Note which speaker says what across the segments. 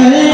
Speaker 1: Hey,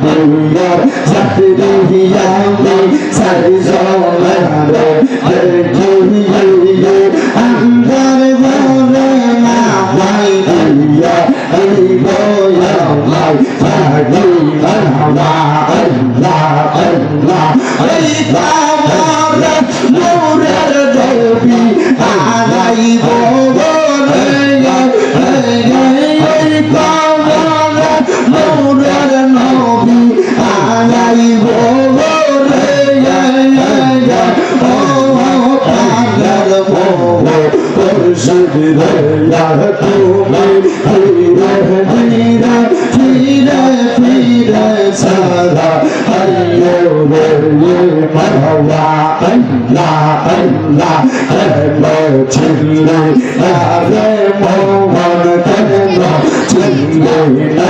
Speaker 1: দিয়ার সাতরিয়ামি সারি জমারে দেখিয়ে আন্দার বলে না ভাই দিয়া এই বয়ালাই থাকি মারহাবা আল্লাহ আল্লাহ এই কামর নূরের দেবী আলাইব বলে এই কামর নূরের নবী আলাইব বলে ও পাগল মোহ মুর্শিদ রে তুমি ফিরে ফিরে ফিরে ফিরে সারা আইয়ো রে মারহাবা আল্লাহ আল্লাহ হে চিল্লে আরে মোহন কেন চিল্লে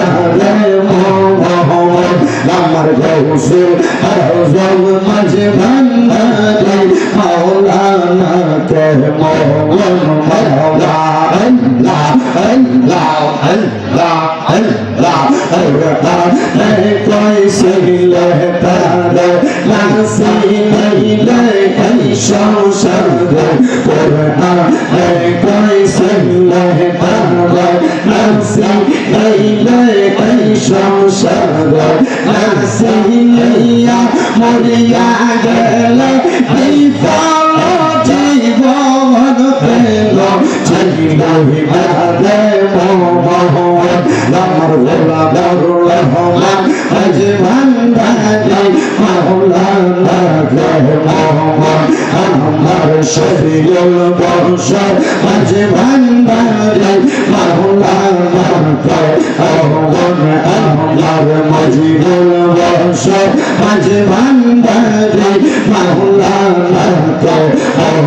Speaker 1: আরে মোহন আমার গৌসে আজম মাঝে ভান্ডারে মাওলানা কে মোহন মারহাবা আল্লাহ আল্লাহ আল্লাহ আল্লাহ কুরআন में कोई सिलता रे नासी नहीं ले कई शौशर कुरआन में कोई सिलता रे नासी नहीं ले कई शौशर नासी लिया मोरिया गले दीवानो जीवन पेलो चलिलो ही बारे मोहन नमर भोला बरुला रहमान अज भांडारी मौलाना के मोहन हमार शरीर बंशर अज भांडारी मौलाना के मोहन हमार मजीबुल बंशर अज भांडारी मौलाना के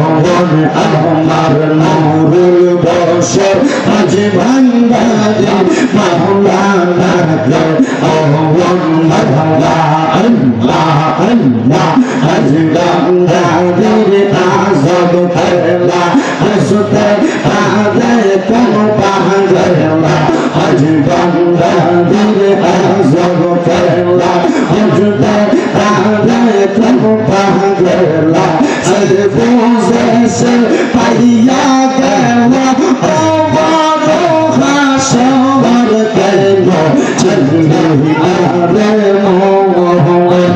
Speaker 1: मोहन हमार नूरुल बंशर अज भांडारी मौलाना के मोहन मरहबा अल्लाह अल्लाह अज गंगाधर आज़ाद करला हसते आदे कौन पागला अज गंगाधर आज़ाद करला हसते आदे कौन पागला सरफोज़े से पाया गया ओ बारो खाशवर करलो चलिए आरे मोहन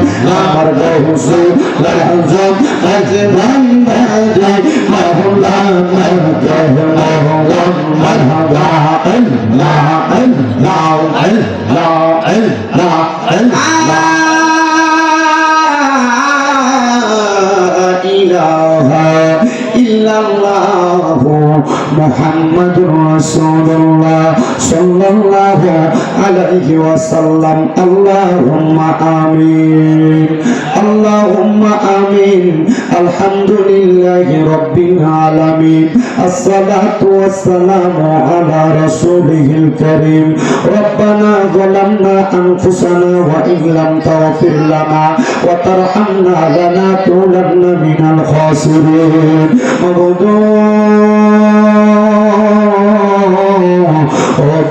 Speaker 1: আমার গৌসে আজম আজ ভান্ডারে মাওলানা কে মোহন মারহাবা আল্লাহ আল্লাহ আল্লাহ আল্লাহ আল্লাহ ইলাহা ইল্লাল্লাহ মুহাম্মাদুর রাসূলুল্লাহ সাল্লাল্লাহু আলাইহি ওয়াসাল্লাম আল্লাহুম্মা আমিন আল্লাহুম্মা আমিন আলহামদুলিল্লাহি রাব্বিল আলামিন আসসালাতু ওয়াসসালামু আলা রাসূলিহিল কারীম রব্বানা যালামনা আনফুসানা ওয়া ইল্লাম তাগফির লানা ওয়া তারহামনা লানাকুনান্না মিনাল খাসিরিন ও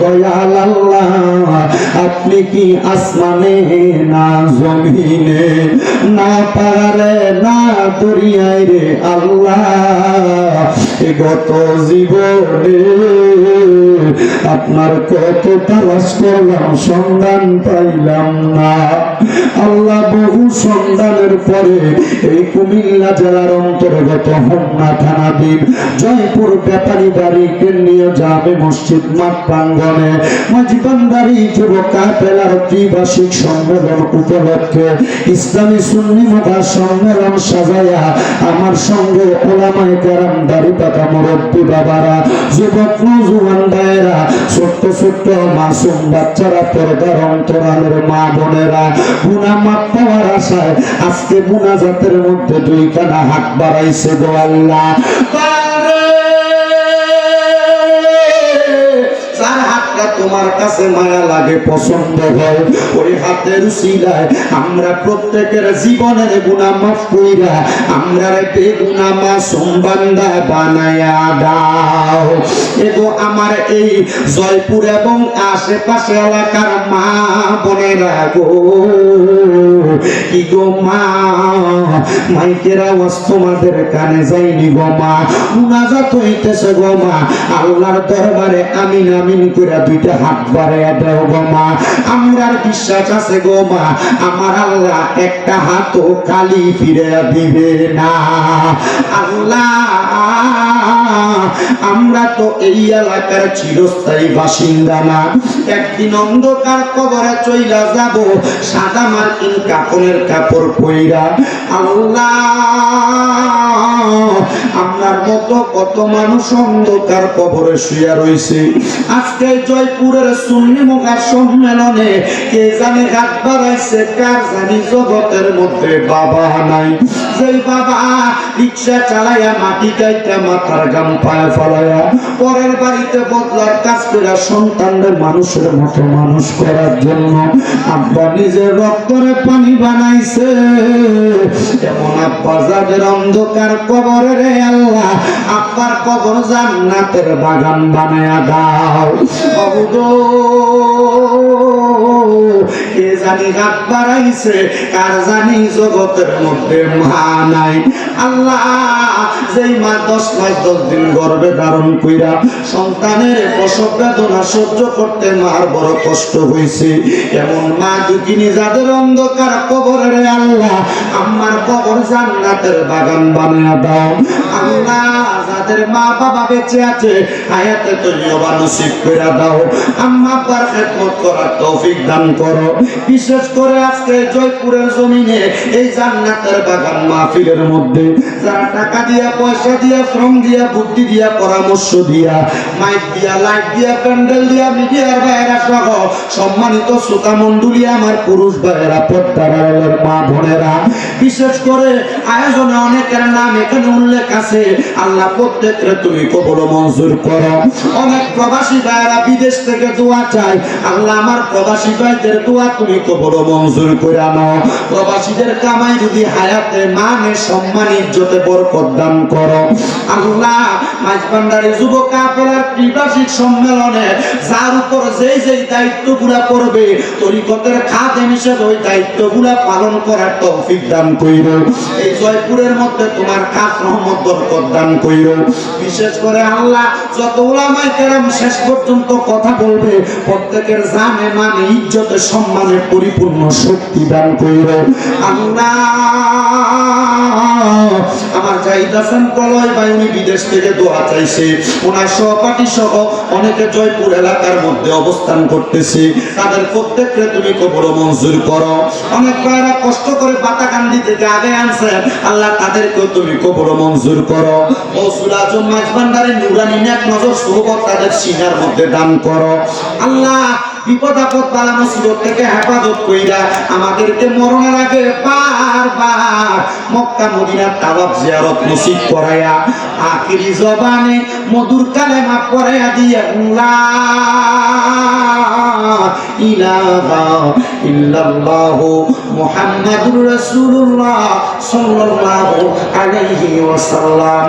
Speaker 1: দয়াল আল্লাহ আপনি কি আসমানে না জমিনে না পাহাড়ে না দরিয়ায় রে আল্লাহ গত জীবনে আপনার কত তালাশ করলাম সন্ধান পাইলাম না আল্লাহ বহু সন্ধানের পরে এই কুমিল্লা জেলার অন্তর্গত হোমনা থানাধীন জয়পুর ব্যাপারী বাড়ি কেন্দ্রীয় জামে মসজিদ মাঠ প্রাঙ্গণে মাঝবান্দারি যুবক কাফেলার ত্রিবার্ষিক সম্মেলন উপলক্ষে ইসলামী সুন্নি মুভা সম্মেলন সাজায়া আমার সঙ্গে ওলামায়ে কেরাম দাড়ি পাকা মুরব্বী বাবারা যুবক নওজোয়ান ভাইয়েরা ছোট্ট ছোট্ট মাসুম বাচ্চারা পর্দার অন্তরালের মা বোনেরা গুনাহ মাফ পাওয়ার আশায় আজকে মুনাজাতের মধ্যে দুইখানা হাত বাড়াইছে গো আল্লাহ যার হাত হাতটা তোমার কাছে মায়া লাগে, পছন্দ হয়, ওই হাতের উসিলায় আমরা প্রত্যেকের জীবনের গুনাহ মাফ কইরা আমরা বেগুনাহ মাসুম বান্দা বানায়া দাও। এগো আমার এই জয়পুর এবং আশেপাশে এলাকার মা বোনেরা গো, কি গো মা, মাইকের আওয়াজ তোমাদের কানে যায়নি গো মা, মুনাজাত হইতেছে গো মা, আল্লাহর দরবারে আমিন আমিন করে দুইটা হাত বাড়াইয়া দাও গো মা। আমরার বিশ্বাস আছে গো মা, আমার আল্লাহ একটা হাতও খালি ফিরে দিবে না। আল্লাহ, আমরা তো এই এলাকার চিরস্থায়ী বাসিন্দা না, একদিন অন্ধকার কবরে চইলা যাব সাদা মার্কিন কাপড়ের কাপড় পইরা। আল্লাহ, আপনার মতো কত মানুষ অন্ধকার কবরে শুয়ে রয়েছে। আজকে জয়পুরের সুন্নি মুখা সম্মেলনে কে জানি হাত বাড়াইছে, কার জানি জগতের মধ্যে বাবা নাই, যেই বাবা রিক্সা চালাইয়া মাটি কাইটা মাথার গাম পায়ে ফলাইয়া পরের বাড়িতে বদলার কাজ করে সন্তানদের মানুষের মতো মানুষ করার জন্য আব্বা নিজের রক্তরে পানি বানাইছে, এমন আব্বা যাদের অন্ধকার কবরে রে আল্লাহ, আব্বার কবর জান্নাতের বাগান বানায়া দাও। কে জানি হাত বাড়াইছে, কার জানি জগতের মধ্যে মা নাই। আল্লাহ, যেই মা 10 মাস 10 দিন গর্ভে ধারণ কইরা সন্তানের প্রসব বেদনা সহ্য করতে মার বড় কষ্ট হয়েছে, এমন মা দুঃখিনী যাদের অন্ধকার কবরে রে আল্লাহ, আমার কবর জান্নাতের বাগান বানিয়ে দাও। আল্লাহ, যাদের মা বাবা বেঁচে আছে হায়াতে তৈয়বা নসিব করে দাও, আম্মা আব্বার খেদমত করার তৌফিক দান করো। বিশেষ করে আজকে জয়পুরের জমিনে এই জান্নাতের বাগান মাহফিলের মধ্যে যারা টাকা দিয়া, পয়সা দিয়া, শ্রম দিয়া, বুদ্ধি দিয়া, পরামর্শ দিয়া, মাইক দিয়া, লাইট দিয়া, প্যান্ডেল দিয়া, মিডিয়ার ভাইয়েরা সহ সম্মানিত শ্রোতা মণ্ডলী, আমার পুরুষ ভাইয়েরা, পর্দার আড়ালের মা বোনেরা, বিশেষ করে আয়োজনে অনেকের নাম এখানে উল্লেখ আছে, আল্লাহ প্রত্যেকের তুমি কবুল মঞ্জুর করো। অনেক প্রবাসী ভাইয়েরা বিদেশ থেকে দোয়া চায়, আল্লাহ আমার প্রবাসী ভাইদের দোয়া তুমি কবুল মঞ্জুর করে নাও। প্রবাসীদের কামাই যদি হায়াতে মানে সম্মান ইজ্জতে বরকত দান করো। আল্লাহ, মাঝবান্ডারি যুব কাফেলার ত্রিবার্ষিক সম্মেলনে যার উপর যেই যেই দায়িত্বগুলা করবে তরিকতের খাদেম হিসেবে ওই দায়িত্বগুলা পালন করার তৌফিক দান কইরো। এই জয়পুরের মধ্যে তোমার খাস রহমত বরকত দান কইরো। বিশেষ করে আল্লাহ, যত উলামায়ে কেরাম শেষ পর্যন্ত কথা বলবে প্রত্যেকের জানে মানে ইজ্জতে সম্মানে পরিপূর্ণ শক্তি দান কইরো। আল্লাহ, আমার জাহিদ হাসান কলয় ভাই উনি বিদেশ থেকে দোয়া চাইছে, ওনার সহপাঠী সহ অনেকে জয়পুর এলাকার মধ্যে অবস্থান করতেছে, তাদের প্রত্যেককে তুমি কবুল মঞ্জুর করো। অনেক ভাইরা কষ্ট করে বাতাকান্দি থেকে আগে আনছেন, আল্লাহ তাদেরকেও তুমি কবুল মঞ্জুর করো। গৌসুল আজম মাঝবান্ডারি নুরানি নেক নজর সোহবত তাদের সিনার মধ্যে দান করো। আল্লাহ, বিপদ আপদ বালা মুসিবত থেকে হেফাজত কইরা আমাদেরকে মরণের আগে বারবার মক্কা মদিনা তাওয়াফ জিয়ারত নসিব করায়া আখিরি জবানে মধুর কালেমা পড়ায়া দিয়ে লা ইলাহা ইল্লাল্লাহু মুহাম্মাদুর রাসূলুল্লাহ সাল্লাল্লাহু আলাইহি ওয়াসাল্লাম।